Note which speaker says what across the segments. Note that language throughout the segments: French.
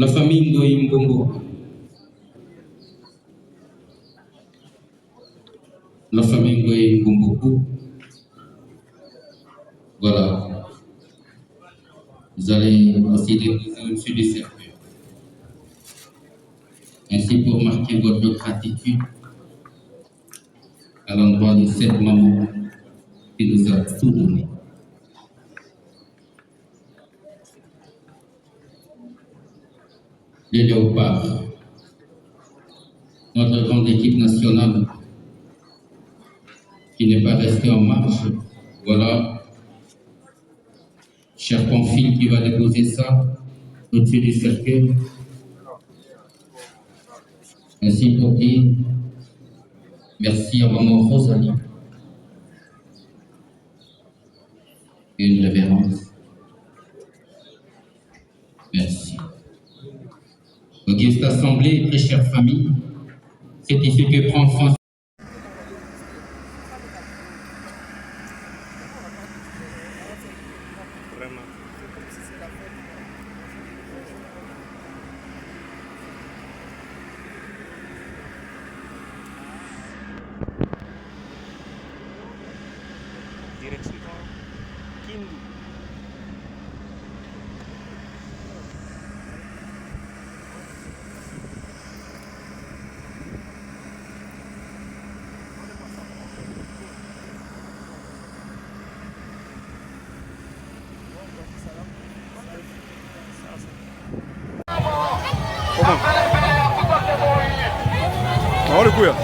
Speaker 1: La famille Ngoï Mbombo, la famille Ngoï Mbombo, voilà, vous allez aussi déposer au-dessus du cercueil. Ainsi pour marquer votre gratitude à l'endroit de cette maman qui nous a tout donné. Les léopards, notre grande équipe nationale qui n'est pas restée en marche, voilà, cher Pamphile qui va déposer ça au-dessus du cercueil. Ainsi pour dire merci à maman Rosalie. Une révérence. Merci. Auguste Assemblée, très chère famille, c'est ici que prend France.
Speaker 2: Direction Kindu.
Speaker 3: Olha o cuia.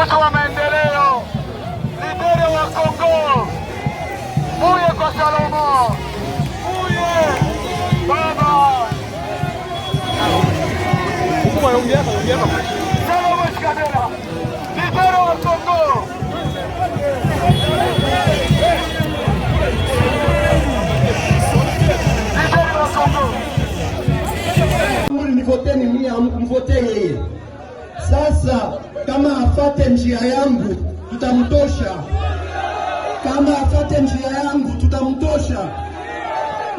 Speaker 4: wetu wa maendeleo, lideri wa Kongo, Mbuye kwa Salomo, Mbuye baba Salomo Shikadera, lideri wa Kongo.
Speaker 5: Nivoteni mimi, mvote yeye. Sasa kama afate njia yangu tutamtosha, kama afate njia yangu tutamtosha.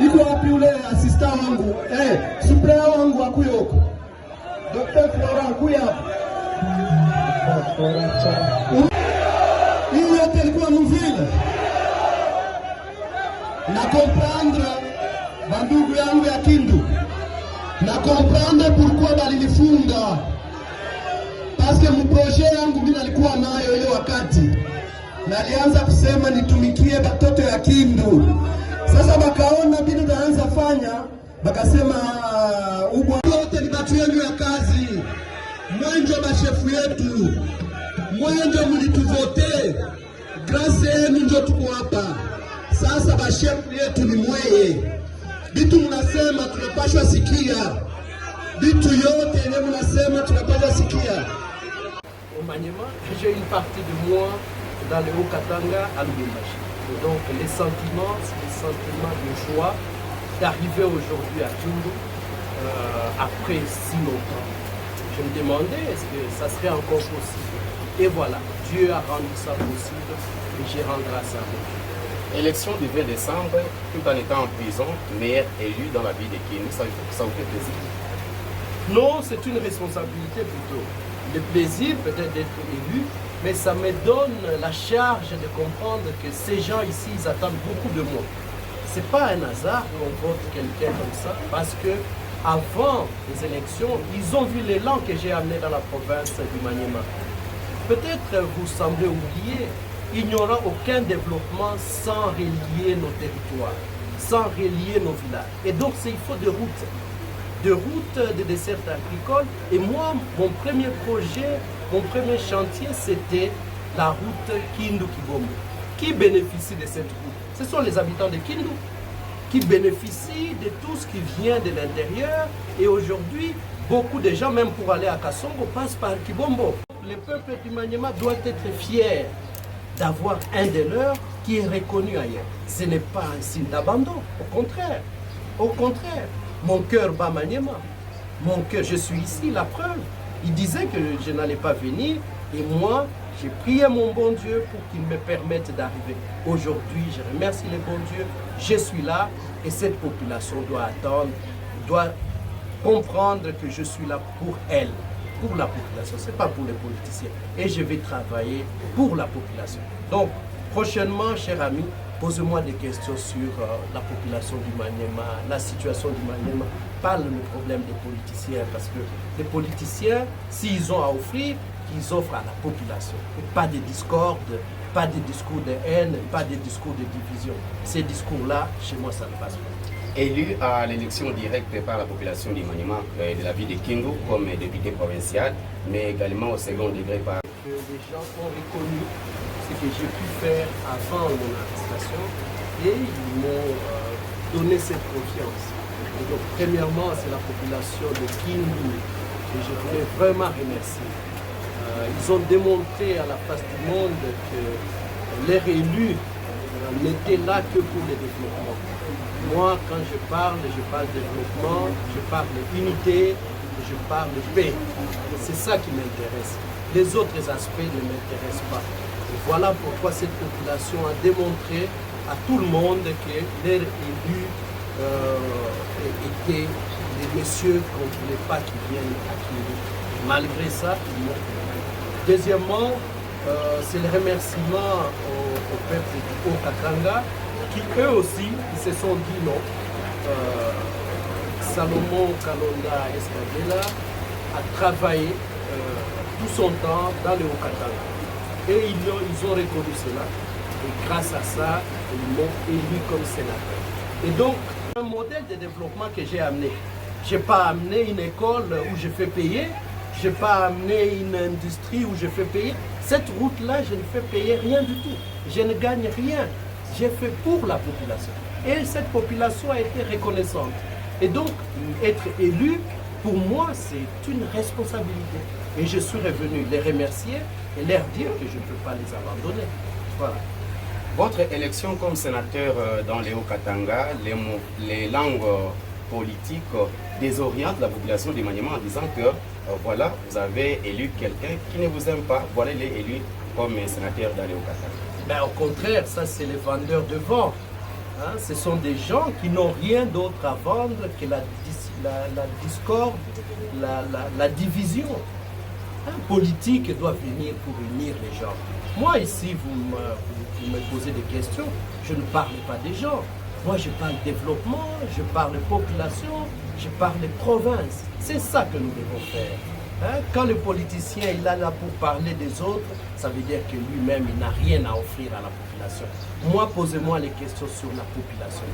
Speaker 5: Iko wapi ule asista wangu suprea wangu akuyoko? Dr. Florent kuya. Hii yote ilikuwa mvile. Na comprendre bandugu yangu ya Kindu. Na comprendre pourquoi balinifunga. Parce que projet yangu mimi nilikuwa nayo ile wakati. Nalianza kusema nitumikie batoto ya Kindu. Sasa bakaona bidi naanza fanya, bakasema ubwa wote ni batu yenu ya kazi. Mwenjo bashefu yetu. Mwenjo mlituvote. Grâce yenu ndio tuko hapa. Sasa bashefu yetu ni mweye. Bitu mnasema tunapashwa sikia. Bitu yote yenye mnasema tunapashwa sikia.
Speaker 6: Au Maniema, j'ai une partie de moi dans le Haut-Katanga à Lubumbashi. Et donc les sentiments, c'est des sentiments de joie d'arriver aujourd'hui à Kindu après si longtemps. Je me demandais est-ce que ça serait encore possible. Et voilà, Dieu a rendu ça possible et j'ai rendu grâce à Dieu.
Speaker 7: Élection du 20 décembre, tout en étant en prison, maire élu dans la ville de Kindu, ça vous fait plaisir?
Speaker 6: Non, c'est une responsabilité plutôt. Le plaisir peut-être d'être élu, mais ça me donne la charge de comprendre que ces gens ici, ils attendent beaucoup de moi. Ce n'est pas un hasard qu'on vote quelqu'un comme ça, parce que avant les élections, ils ont vu l'élan que j'ai amené dans la province du Maniema. Peut-être vous semblez oublier, il n'y aura aucun développement sans relier nos territoires, sans relier nos villages. Et donc, il faut des routes de dessert agricole. Et moi, mon premier projet, mon premier chantier, c'était la route Kindu-Kibombo. Qui bénéficie de cette route? Ce sont les habitants de Kindu qui bénéficient de tout ce qui vient de l'intérieur. Et aujourd'hui, beaucoup de gens, même pour aller à Kasongo, passent par Kibombo. Le peuple du Maniema doit être fier d'avoir un de leurs qui est reconnu ailleurs. Ce n'est pas un signe d'abandon, au contraire. Au contraire, mon cœur bat Maniema. Mon cœur, je suis ici, la preuve. Il disait que je n'allais pas venir et moi, j'ai prié mon bon Dieu pour qu'il me permette d'arriver. Aujourd'hui, je remercie le bon Dieu, je suis là et cette population doit attendre, doit comprendre que je suis là pour elle. Pour la population, ce n'est pas pour les politiciens. Et je vais travailler pour la population. Donc, prochainement, chers amis, posez-moi des questions sur la population du Maniema, la situation du Maniema. Pas le problème des politiciens, parce que les politiciens, s'ils ont à offrir, qu'ils offrent à la population. Et pas de discorde, pas de discours de haine, pas de discours de division. Ces discours-là, chez moi, ça ne passe pas.
Speaker 7: Élu à l'élection directe par la population du Maniema de la ville de Kindu comme député provincial, mais également au second degré par...
Speaker 6: Les gens ont reconnu ce que j'ai pu faire avant mon arrestation et ils m'ont donné cette confiance. Et donc, premièrement, c'est la population de Kindu que je voulais vraiment remercier. Ils ont démontré à la face du monde que leur élu n'était là que pour le développement. Moi, quand je parle développement, je parle d'unité, je parle de paix. C'est ça qui m'intéresse. Les autres aspects ne m'intéressent pas. Et voilà pourquoi cette population a démontré à tout le monde que leur élu était des messieurs qu'on ne voulait pas qu'ils viennent à Kindu. Malgré ça, ils m'ont convaincu. Deuxièmement, c'est le remerciement au peuple du Haut-Katanga qui eux aussi ils se sont dit non. Salomon Kalonda Escadela a travaillé tout son temps dans le Haut-Katanga. Et ils ont reconnu cela. Et grâce à ça, ils m'ont élu comme sénateur. Et donc, un modèle de développement que j'ai amené. Je n'ai pas amené une école où je fais payer. je n'ai pas amené une industrie où je fais payer. Cette route-là, je ne fais payer rien du tout. Je ne gagne rien. J'ai fait pour la population. Et cette population a été reconnaissante. Et donc, être élu, pour moi, c'est une responsabilité. Et je suis revenu les remercier et leur dire que je ne peux pas les abandonner. Voilà.
Speaker 7: Votre élection comme sénateur dans les Hauts-Katanga, les langues politiques désorientent la population du Maniema en disant que voilà, vous avez élu quelqu'un qui ne vous aime pas, voilà, il est élu comme sénateur dans les Hauts-Katanga.
Speaker 6: Ben, au contraire, ça c'est les vendeurs de vent. Hein? Ce sont des gens qui n'ont rien d'autre à vendre que la discorde, la division. Un politique doit venir pour unir les gens. Moi ici, vous me posez des questions, je ne parle pas des gens. Moi je parle développement, je parle population, je parle province. C'est ça que nous devons faire. Hein? Quand le politicien il est là pour parler des autres, ça veut dire que lui-même il n'a rien à offrir à la population. Moi, posez-moi les questions sur la population.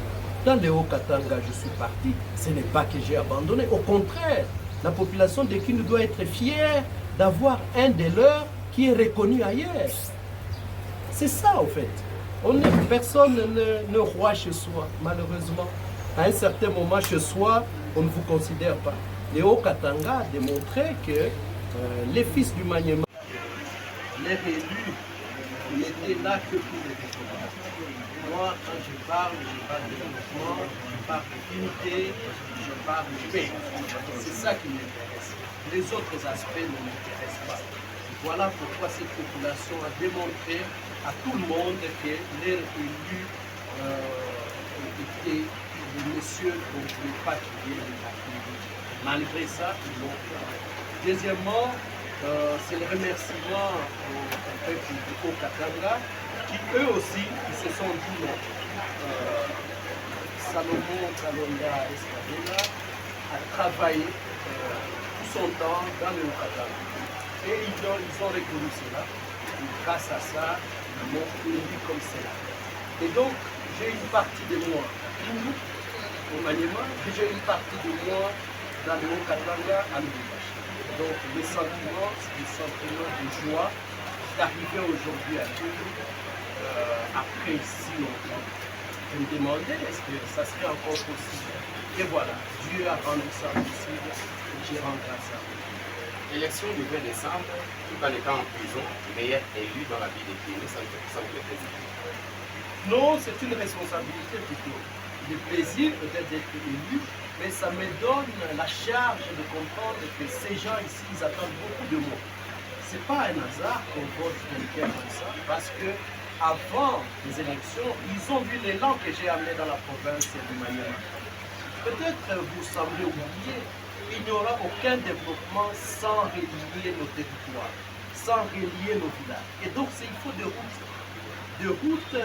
Speaker 6: Dans les Hauts-Katanga, je suis parti, ce n'est pas que j'ai abandonné. Au contraire, la population de Kindu doit être fière d'avoir un des leurs qui est reconnu ailleurs. C'est ça, en fait. Personne ne roi chez soi, malheureusement. À un certain moment, chez soi, on ne vous considère pas. Les Hauts-Katanga a démontré que les fils du Maniema, les élus, n'étaient là que pour les développements. Moi, quand je parle de développement, je parle d'unité, je parle de paix. C'est ça qui m'intéresse. Les autres aspects ne m'intéressent pas. Voilà pourquoi cette population a démontré à tout le monde que leur élu était le monsieur dont je ne voulais pas qu'il y ait la Kindu. Malgré ça, ils l'ont fait. Deuxièmement, c'est le remerciement au peuple du Haut-Katanga qui eux aussi qui se sont dit non. Salomon Kalonda Escabela a travaillé tout son temps dans le Haut-Katanga. Et ils ont reconnu cela. Et grâce à ça, ils m'ont élu comme cela. Et donc, j'ai une partie de moi au Maniema, et j'ai une partie de moi dans le Haut-Katanga à Lubumbashi. Donc, les sentiments, c'est des sentiments de joie d'arriver aujourd'hui à Kindu après si longtemps. Je me demandais est-ce que ça serait encore possible. Et voilà, Dieu a rendu ça possible et j'ai rendu ça.
Speaker 7: Élection du 20 décembre, tout en étant en prison, meilleur élu dans la vie de Kindu, ça vous fait plaisir?
Speaker 6: Non, c'est une responsabilité plutôt. Le plaisir peut-être d'être élu, mais ça me donne la charge de comprendre que ces gens ici, ils attendent beaucoup de moi. Ce n'est pas un hasard qu'on vote quelqu'un comme ça, parce que avant les élections, ils ont vu l'élan que j'ai amené dans la province du Maniema. Peut-être vous semblez oublier, il n'y aura aucun développement sans relier nos territoires, sans relier nos villages. Et donc, il faut des routes